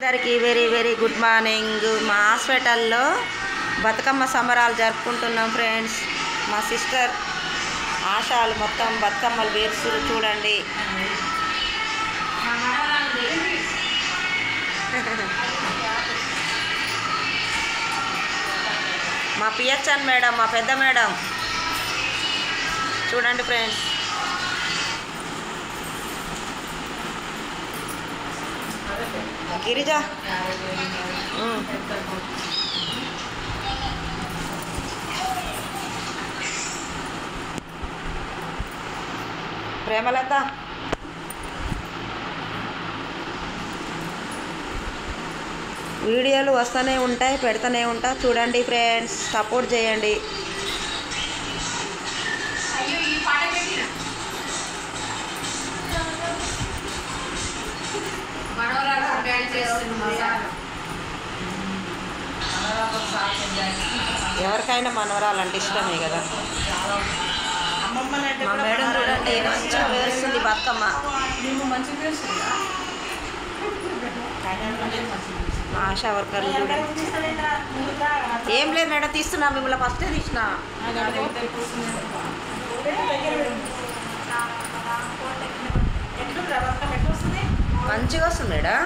అందరికీ very very good morning. మా హాస్పిటల్లో బతుకమ్మ సంబరాలు జరుపుకుంటున్నాం ఫ్రెండ్స్. మా సిస్టర్ ఆశాలు మొత్తం బతుకమ్మలు వేరుస్తురు చూడండి. మా పిహెచ్ఎన్ మేడం, మా పెద్ద మేడం చూడండి ఫ్రెండ్స్. గిరిజ ప్రేమలత వీడియోలు వస్తూనే ఉంటాయి, పెడుతూనే ఉంటా చూడండి ఫ్రెండ్స్, సపోర్ట్ చేయండి. ఎవరికైనా మనవరాలంటే ఇష్టమే కదా. మా మేడం చూడండి మంచిగా వేస్తుంది బతుకమ్మ. ఆశా వర్కర్లు చూడండి. ఏం లేదు మేడం, తీస్తున్నా మిమ్మల్ని ఫస్టే తీసిన. మంచిగా వస్తుంది మేడం.